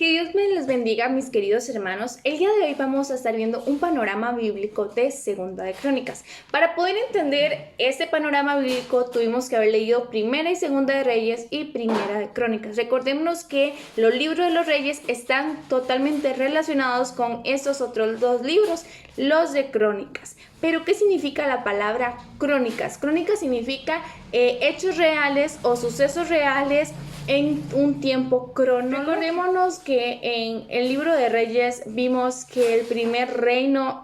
Que Dios me les bendiga, mis queridos hermanos. El día de hoy vamos a estar viendo un panorama bíblico de Segunda de Crónicas. Para poder entender este panorama bíblico tuvimos que haber leído Primera y Segunda de Reyes y Primera de Crónicas. Recordémonos que los libros de los reyes están totalmente relacionados con estos otros dos libros, los de Crónicas. Pero ¿qué significa la palabra crónicas? Crónicas significa hechos reales o sucesos reales en un tiempo cronológico. Recordémonos que en el libro de Reyes vimos que el primer reino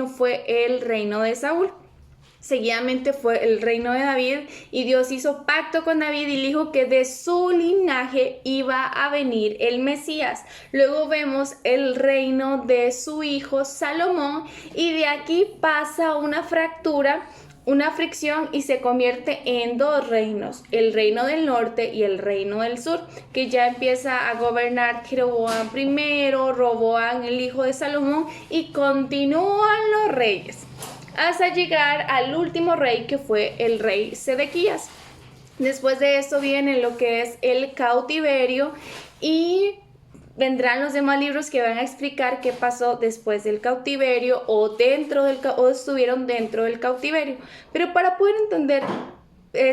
fue el reino de Saúl. Seguidamente fue el reino de David y Dios hizo pacto con David y dijo que de su linaje iba a venir el Mesías. Luego vemos el reino de su hijo Salomón y de aquí pasa una fractura, una fricción y se convierte en dos reinos, el reino del norte y el reino del sur, que ya empieza a gobernar Jeroboam I, Roboam el hijo de Salomón y continúan los reyes hasta llegar al último rey que fue el rey Sedequías. Después de esto viene lo que es el cautiverio y vendrán los demás libros que van a explicar qué pasó después del cautiverio o estuvieron dentro del cautiverio. Pero para poder entender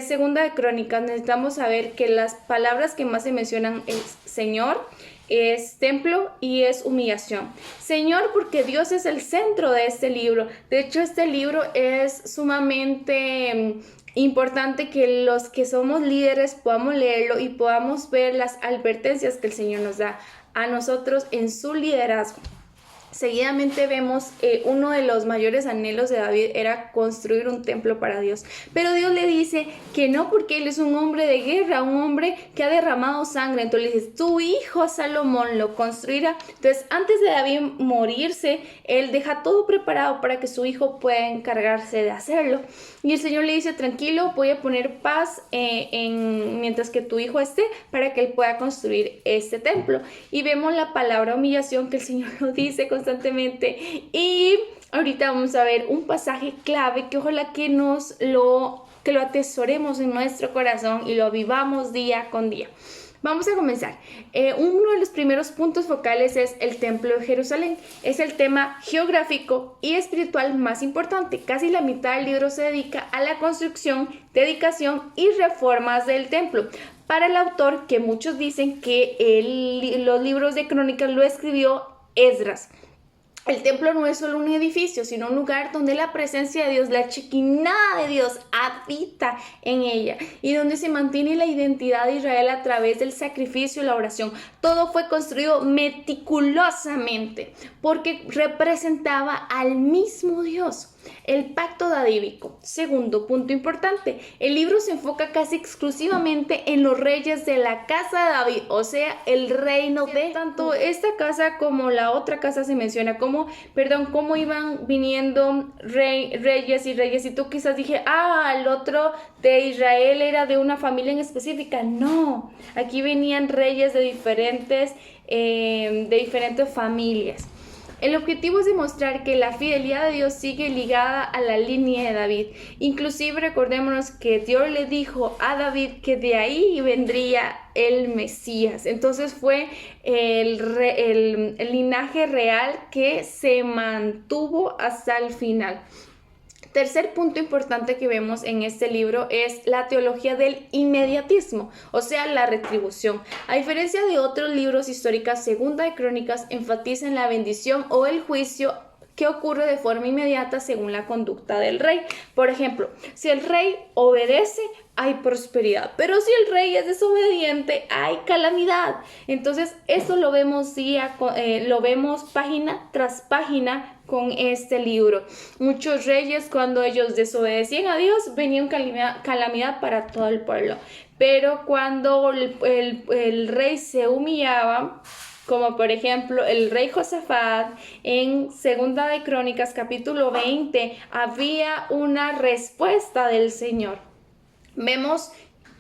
Segunda de Crónicas necesitamos saber que las palabras que más se mencionan es Señor, es templo y es humillación. Señor, porque Dios es el centro de este libro. De hecho, este libro es sumamente importante que los que somos líderes podamos leerlo y podamos ver las advertencias que el Señor nos da a nosotros en su liderazgo. Seguidamente vemos uno de los mayores anhelos de David era construir un templo para Dios. Pero Dios le dice que no, porque él es un hombre de guerra, un hombre que ha derramado sangre. Entonces le dice, tu hijo Salomón lo construirá. Entonces antes de David morirse, él deja todo preparado para que su hijo pueda encargarse de hacerlo. Y el Señor le dice, tranquilo, voy a poner paz mientras que tu hijo esté para que él pueda construir este templo. Y vemos la palabra humillación que el Señor lo dice constantemente. Y ahorita vamos a ver un pasaje clave que ojalá que lo atesoremos en nuestro corazón y lo vivamos día con día. Vamos a comenzar. Uno de los primeros puntos focales es el Templo de Jerusalén. Es el tema geográfico y espiritual más importante. Casi la mitad del libro se dedica a la construcción, dedicación y reformas del templo. Para el autor, que muchos dicen que los libros de Crónicas lo escribió Esdras. El templo no es solo un edificio, sino un lugar donde la presencia de Dios, la Shekinah de Dios, habita en ella y donde se mantiene la identidad de Israel a través del sacrificio y la oración. Todo fue construido meticulosamente porque representaba al mismo Dios. El pacto davídico. Segundo punto importante, el libro se enfoca casi exclusivamente en los reyes de la casa de David, o sea, el reino de tanto esta casa como la otra casa se menciona cómo iban viniendo reyes y reyes. Y tú quizás dije, el otro de Israel era de una familia en específica. No, aquí venían reyes de diferentes familias. El objetivo es demostrar que la fidelidad de Dios sigue ligada a la línea de David. Inclusive recordémonos que Dios le dijo a David que de ahí vendría el Mesías. Entonces fue el linaje real que se mantuvo hasta el final. Tercer punto importante que vemos en este libro es la teología del inmediatismo, o sea, la retribución. A diferencia de otros libros históricos, Segunda de Crónicas enfatiza en la bendición o el juicio que ocurre de forma inmediata según la conducta del rey. Por ejemplo, si el rey obedece, hay prosperidad, pero si el rey es desobediente, hay calamidad. Entonces, eso lo vemos página tras página con este libro. Muchos reyes, cuando ellos desobedecían a Dios, venía una calamidad para todo el pueblo. Pero cuando el rey se humillaba, como por ejemplo el rey Josafat, en Segunda de Crónicas capítulo 20, había una respuesta del Señor. Vemos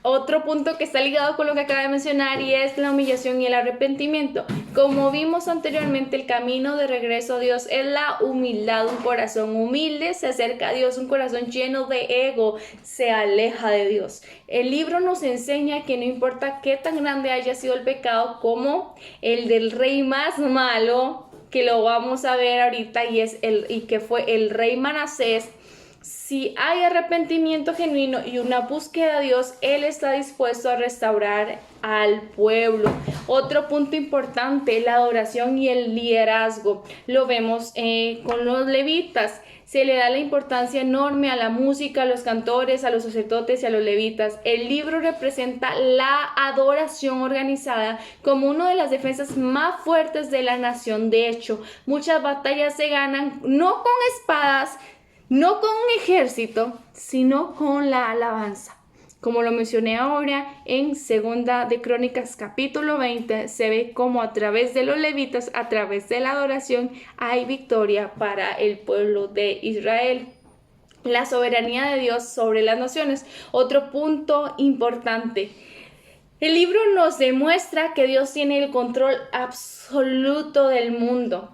otro punto que está ligado con lo que acaba de mencionar y es la humillación y el arrepentimiento. Como vimos anteriormente, el camino de regreso a Dios es la humildad. Un corazón humilde se acerca a Dios, un corazón lleno de ego se aleja de Dios. El libro nos enseña que no importa qué tan grande haya sido el pecado, como el del rey más malo, que lo vamos a ver ahorita, y que fue el rey Manasés. Si hay arrepentimiento genuino y una búsqueda de Dios, Él está dispuesto a restaurar al pueblo. Otro punto importante, la adoración y el liderazgo. Lo vemos con los levitas. Se le da la importancia enorme a la música, a los cantores, a los sacerdotes y a los levitas. El libro representa la adoración organizada como una de las defensas más fuertes de la nación. De hecho, muchas batallas se ganan no con espadas, no con un ejército, sino con la alabanza. Como lo mencioné ahora, en Segunda de Crónicas capítulo 20, se ve como a través de los levitas, a través de la adoración, hay victoria para el pueblo de Israel. La soberanía de Dios sobre las naciones. Otro punto importante. El libro nos demuestra que Dios tiene el control absoluto del mundo.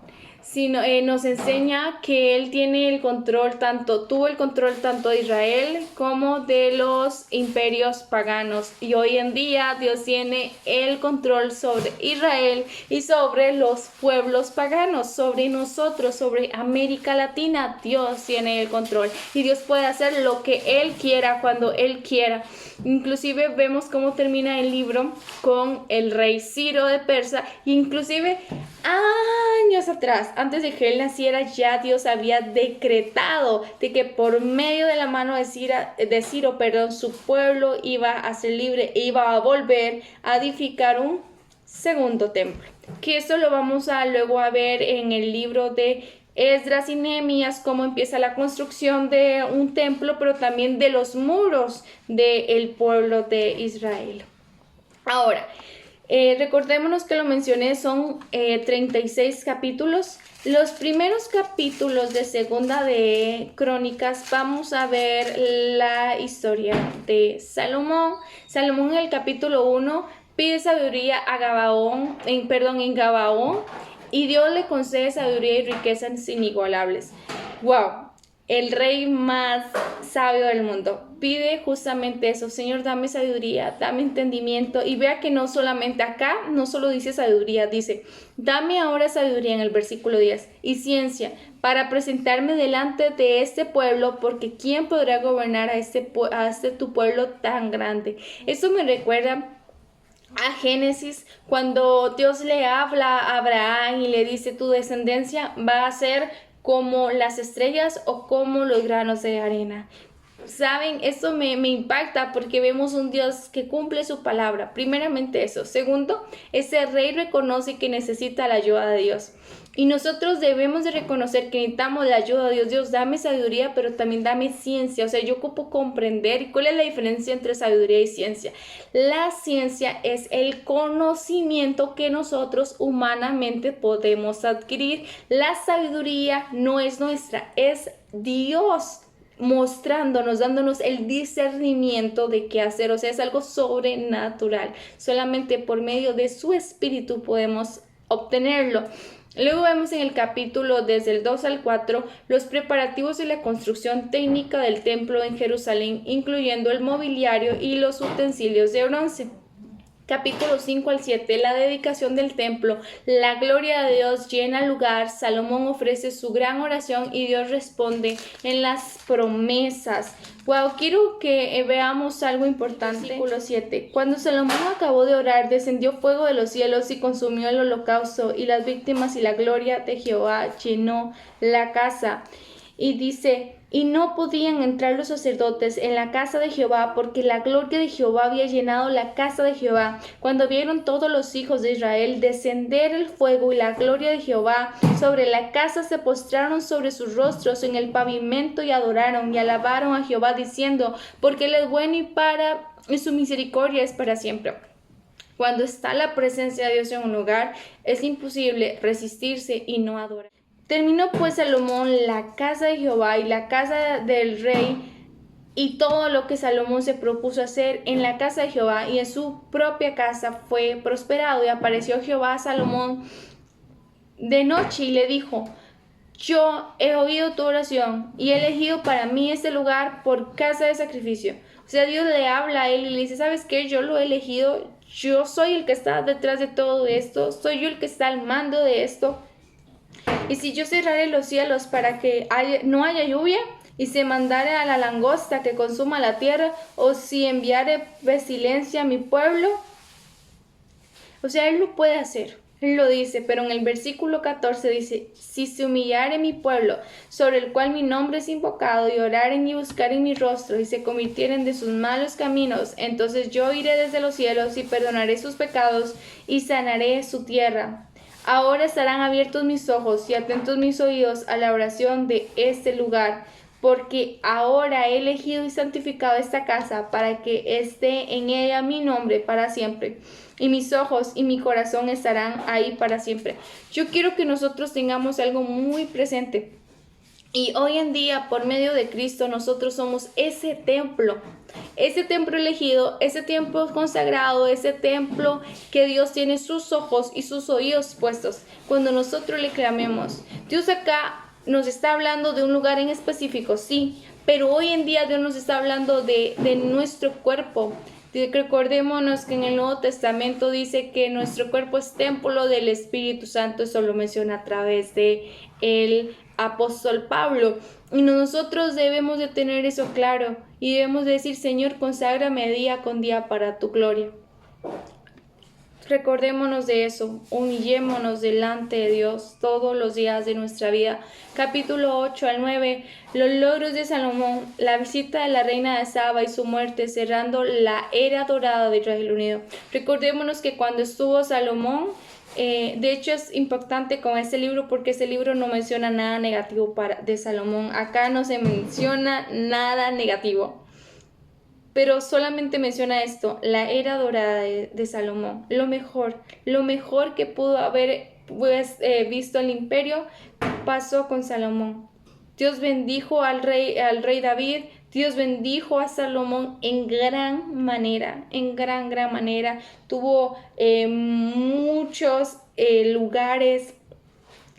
Nos enseña que Él tiene el control tuvo el control tanto de Israel como de los imperios paganos. Y hoy en día Dios tiene el control sobre Israel y sobre los pueblos paganos, sobre nosotros, sobre América Latina. Dios tiene el control y Dios puede hacer lo que Él quiera cuando Él quiera. Inclusive vemos cómo termina el libro con el rey Ciro de Persia. Inclusive años atrás, antes de que él naciera, ya Dios había decretado de que por medio de la mano de Ciro, su pueblo iba a ser libre e iba a volver a edificar un segundo templo. Que esto lo vamos a luego a ver en el libro de Esdras y Nehemías, cómo empieza la construcción de un templo, pero también de los muros del pueblo de Israel. Ahora, recordémonos que lo mencioné, son 36 capítulos. Los primeros capítulos de Segunda de Crónicas vamos a ver la historia de Salomón. Salomón en el capítulo 1 pide sabiduría en Gabaón, y Dios le concede sabiduría y riquezas inigualables. ¡Wow! El rey más sabio del mundo pide justamente eso. Señor, dame sabiduría, dame entendimiento. Y vea que no solamente acá, no solo dice sabiduría, dice, dame ahora sabiduría en el versículo 10 y ciencia para presentarme delante de este pueblo, porque ¿quién podrá gobernar a este tu pueblo tan grande? Esto me recuerda a Génesis, cuando Dios le habla a Abraham y le dice, tu descendencia va a ser como las estrellas o como los granos de arena. Saben, esto me impacta porque vemos un Dios que cumple su palabra. Primeramente eso. Segundo, ese rey reconoce que necesita la ayuda de Dios. Y nosotros debemos de reconocer que necesitamos la ayuda de Dios. Dios, dame sabiduría, pero también dame ciencia. O sea, yo ocupo comprender. ¿Y cuál es la diferencia entre sabiduría y ciencia? La ciencia es el conocimiento que nosotros humanamente podemos adquirir. La sabiduría no es nuestra, es Dios mostrándonos, dándonos el discernimiento de qué hacer. O sea, es algo sobrenatural. Solamente por medio de su espíritu podemos obtenerlo. Luego vemos en el capítulo desde el 2 al 4 los preparativos y la construcción técnica del templo en Jerusalén, incluyendo el mobiliario y los utensilios de bronce. Capítulo 5 al 7, la dedicación del templo. La gloria de Dios llena el lugar. Salomón ofrece su gran oración y Dios responde en las promesas. Wow, quiero que veamos algo importante. Versículo 7. Cuando Salomón acabó de orar, descendió fuego de los cielos y consumió el holocausto y las víctimas, y la gloria de Jehová llenó la casa. Y dice, y no podían entrar los sacerdotes en la casa de Jehová, porque la gloria de Jehová había llenado la casa de Jehová. Cuando vieron todos los hijos de Israel descender el fuego y la gloria de Jehová sobre la casa, se postraron sobre sus rostros en el pavimento y adoraron y alabaron a Jehová, diciendo, porque Él es bueno y su misericordia es para siempre. Cuando está la presencia de Dios en un lugar, es imposible resistirse y no adorar. Terminó pues Salomón la casa de Jehová y la casa del rey Y todo lo que Salomón se propuso hacer en la casa de Jehová y en su propia casa fue prosperado. Y apareció Jehová a Salomón de noche y le dijo: yo he oído tu oración y he elegido para mí este lugar por casa de sacrificio. O sea, Dios le habla a él y le dice: ¿sabes qué? Yo lo he elegido, yo soy el que está detrás de todo esto, soy yo el que está al mando de esto. Y si yo cerraré los cielos para que no haya lluvia, y se mandare a la langosta que consuma la tierra, o si enviare pestilencia a mi pueblo, o sea, Él lo puede hacer. Él lo dice, pero en el versículo 14 dice: si se humillare mi pueblo, sobre el cual mi nombre es invocado, y oraren y buscaren mi rostro, y se convirtieren de sus malos caminos, entonces yo iré desde los cielos y perdonaré sus pecados y sanaré su tierra. Ahora estarán abiertos mis ojos y atentos mis oídos a la oración de este lugar, porque ahora he elegido y santificado esta casa para que esté en ella mi nombre para siempre, y mis ojos y mi corazón estarán ahí para siempre. Yo quiero que nosotros tengamos algo muy presente. Y hoy en día, por medio de Cristo, nosotros somos ese templo elegido, ese templo consagrado, ese templo que Dios tiene sus ojos y sus oídos puestos cuando nosotros le clamemos. Dios acá nos está hablando de un lugar en específico, sí, pero hoy en día Dios nos está hablando de nuestro cuerpo. Recordémonos que en el Nuevo Testamento dice que nuestro cuerpo es templo del Espíritu Santo. Eso lo menciona a través de el apóstol Pablo. Y nosotros debemos de tener eso claro y debemos de decir: Señor, conságrame día con día para tu gloria. Recordémonos de eso, humillémonos delante de Dios todos los días de nuestra vida. Capítulo 8 al 9, los logros de Salomón, la visita de la reina de Saba y su muerte, cerrando la era dorada de Israel unido. Recordémonos que cuando estuvo Salomón, de hecho es impactante con este libro porque este libro no menciona nada negativo de Salomón. Acá no se menciona nada negativo, pero solamente menciona esto: la era dorada de Salomón. Lo mejor que pudo haber visto el imperio pasó con Salomón. Dios bendijo al rey David. Dios bendijo a Salomón en gran manera, en gran manera. Tuvo muchos lugares,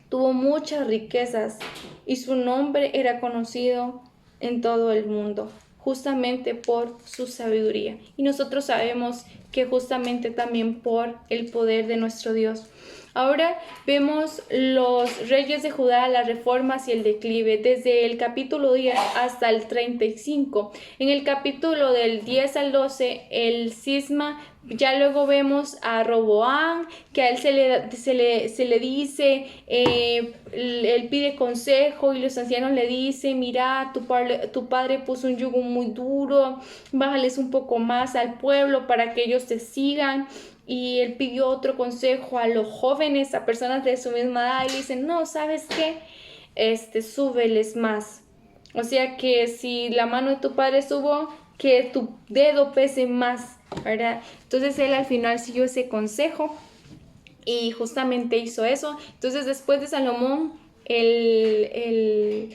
tuvo muchas riquezas y su nombre era conocido en todo el mundo, justamente por su sabiduría. Y nosotros sabemos que justamente también por el poder de nuestro Dios. Ahora vemos los reyes de Judá, las reformas y el declive, desde el capítulo 10 hasta el 35. En el capítulo del 10 al 12, el cisma. Ya luego vemos a Roboam, que a él se le dice, él pide consejo y los ancianos le dicen: mira, tu padre puso un yugo muy duro, bájales un poco más al pueblo para que ellos te sigan. Y él pidió otro consejo a los jóvenes, a personas de su misma edad, y le dicen: no, ¿sabes qué? Súbeles más. O sea que si la mano de tu padre subo, que tu dedo pese más, ¿verdad? Entonces él al final siguió ese consejo y justamente hizo eso. Entonces después de Salomón, el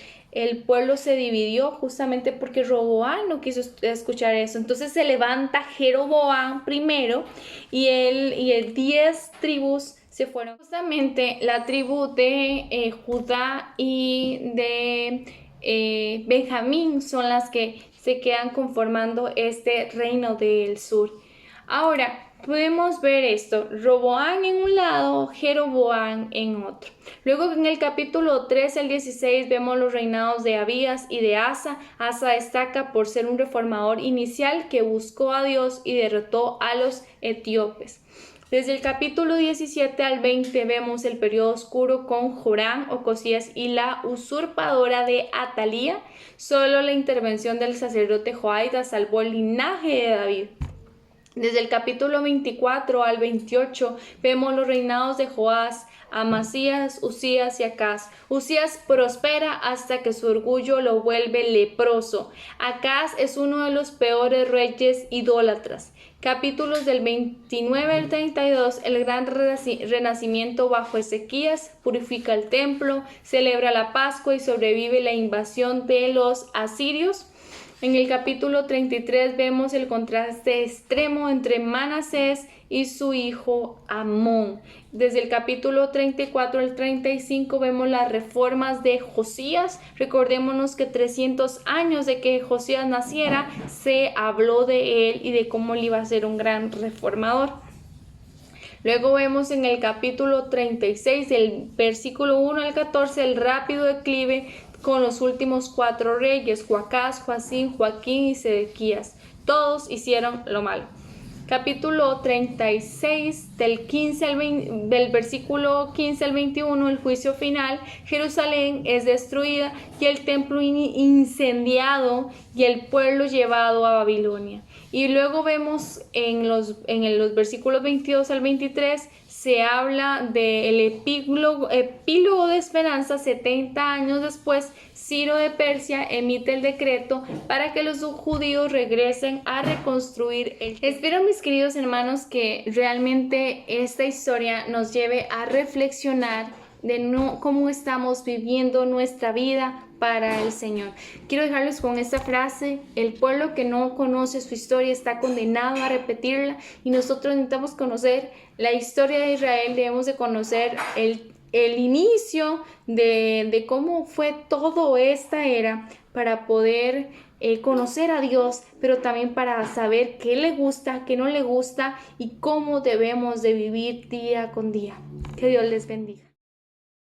pueblo se dividió justamente porque Roboam no quiso escuchar eso. Entonces se levanta Jeroboam primero y 10 tribus se fueron. Justamente la tribu de Judá y de Benjamín son las que se quedan conformando este reino del sur. Ahora podemos ver esto: Roboam en un lado, Jeroboam en otro. Luego en el capítulo 13 al 16 vemos los reinados de Abías y de Asa. Asa destaca por ser un reformador inicial que buscó a Dios y derrotó a los etíopes. Desde el capítulo 17 al 20 vemos el periodo oscuro con Joram, Ocosías y la usurpadora de Atalía. Solo la intervención del sacerdote Joiada salvó el linaje de David. Desde el capítulo 24 al 28 vemos los reinados de Joás, Amasías, Usías y Acaz. Usías prospera hasta que su orgullo lo vuelve leproso. Acaz es uno de los peores reyes idólatras. Capítulos del 29 al 32, el gran renacimiento bajo Ezequías, purifica el templo, celebra la Pascua y sobrevive la invasión de los asirios. En el capítulo 33 vemos el contraste extremo entre Manasés y su hijo Amón. Desde el capítulo 34 al 35 vemos las reformas de Josías. Recordémonos que 300 años de que Josías naciera se habló de él y de cómo él iba a ser un gran reformador. Luego vemos en el capítulo 36, del versículo 1 al 14, el rápido declive con los últimos 4 reyes, Joacás, Joacim, Joaquín y Sedequías. Todos hicieron lo malo. Capítulo 36, del versículo 15 al 21, el juicio final. Verusalén es destruida y el templo incendiado y el pueblo llevado a Babilonia. Y luego vemos en los versículos 22 al 23, se habla del epílogo de esperanza. 70 años después, Ciro de Persia emite el decreto para que los judíos regresen a reconstruir el templo. Espero, mis queridos hermanos, que realmente esta historia nos lleve a reflexionar de cómo estamos viviendo nuestra vida para el Señor. Quiero dejarles con esta frase: el pueblo que no conoce su historia está condenado a repetirla, y nosotros necesitamos conocer la historia de Israel. Debemos de conocer el inicio de cómo fue toda esta era para poder conocer a Dios, pero también para saber qué le gusta, qué no le gusta y cómo debemos de vivir día con día. Que Dios les bendiga.